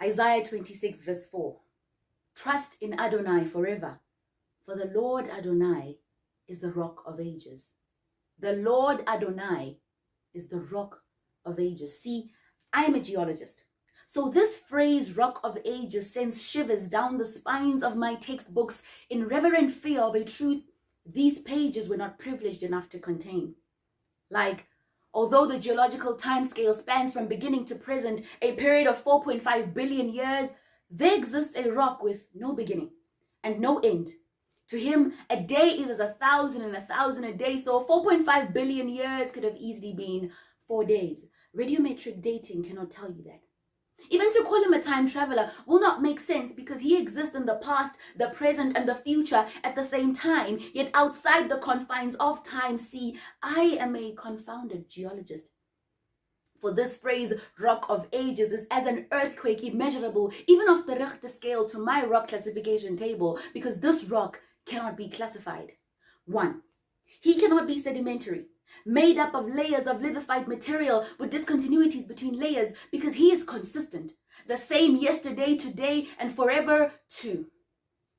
Isaiah 26 verse 4. Trust in Adonai forever, for the Lord Adonai is the rock of ages. The Lord Adonai is the rock of ages. See, I am a geologist. So this phrase, rock of ages, sends shivers down the spines of my textbooks in reverent fear of a truth these pages were not privileged enough to contain. Like, although the geological timescale spans from beginning to present, a period of 4.5 billion years, there exists a rock with no beginning and no end. To him, a day is as 1,000 and 1,000 a day, so 4.5 billion years could have easily been 4 days. Radiometric dating cannot tell you that. Even to call him a time traveler will not make sense because he exists in the past, the present, and the future at the same time, yet outside the confines of time. See, I am a confounded geologist. For this phrase, rock of ages, is as an earthquake immeasurable, even off the Richter scale to my rock classification table, because this rock cannot be classified. 1. He cannot be sedimentary, made up of layers of lithified material with discontinuities between layers, because he is consistent, the same yesterday, today, and forever too.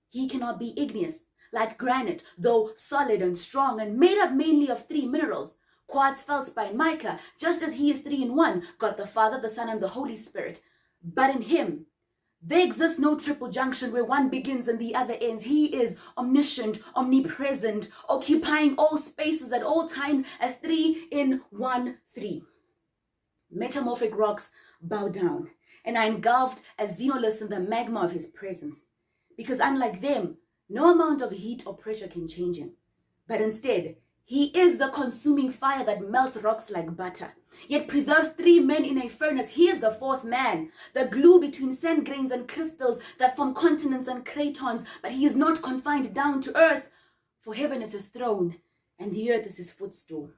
He cannot be igneous, like granite, though solid and strong and made up mainly of 3 minerals, quartz, feldspar, and mica, just as he is 3 in 1, God the Father, the Son, and the Holy Spirit. But in him, there exists no triple junction where one begins and the other ends. He is omniscient, omnipresent, occupying all spaces at all times as 3 in 1, 3. Metamorphic rocks bow down and are engulfed as xenoliths in the magma of his presence. Because unlike them, no amount of heat or pressure can change him. But instead, he is the consuming fire that melts rocks like butter, yet preserves 3 men in a furnace. He is the 4th man, the glue between sand grains and crystals that form continents and cratons. But he is not confined down to earth, for heaven is his throne and the earth is his footstool.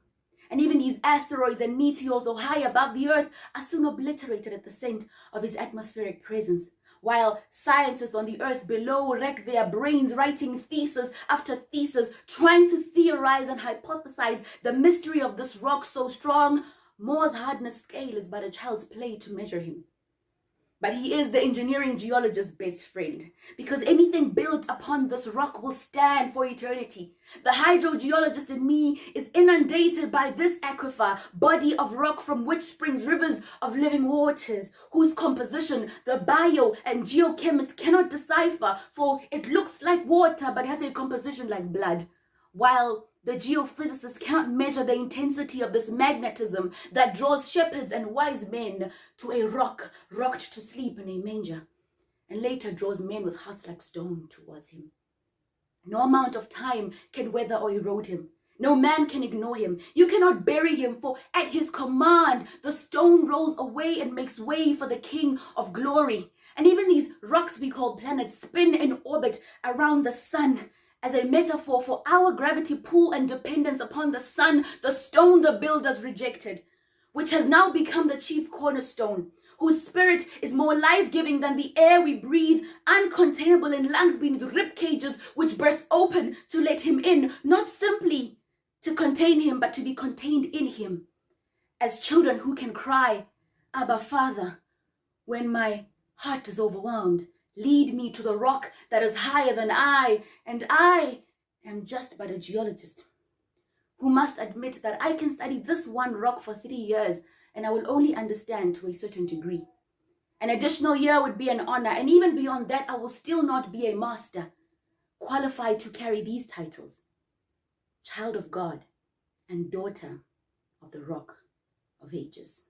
And even these asteroids and meteors, though high above the earth, are soon obliterated at the scent of his atmospheric presence, while scientists on the earth below wreck their brains writing thesis after thesis, trying to theorize and hypothesize the mystery of this rock so strong, Moore's hardness scale is but a child's play to measure him. But he is the engineering geologist's best friend, because anything built upon this rock will stand for eternity. The hydrogeologist in me is inundated by this aquifer, body of rock from which springs rivers of living waters, whose composition the bio and geochemist cannot decipher, for it looks like water but has a composition like blood, while the geophysicists cannot measure the intensity of this magnetism that draws shepherds and wise men to a rock rocked to sleep in a manger, and later draws men with hearts like stone towards him. No amount of time can weather or erode him. No man can ignore him. You cannot bury him, for at his command, the stone rolls away and makes way for the King of glory. And even these rocks we call planets spin in orbit around the sun, as a metaphor for our gravity pull and dependence upon the sun, the stone the builders rejected, which has now become the chief cornerstone, whose spirit is more life-giving than the air we breathe, uncontainable in lungs beneath rib cages which burst open to let him in, not simply to contain him, but to be contained in him, as children who can cry, Abba, Father, when my heart is overwhelmed. Lead me to the rock that is higher than I, and I am just but a geologist who must admit that I can study this one rock for 3 years and I will only understand to a certain degree. An additional year would be an honor, and even beyond that, I will still not be a master qualified to carry these titles: child of God and daughter of the rock of ages.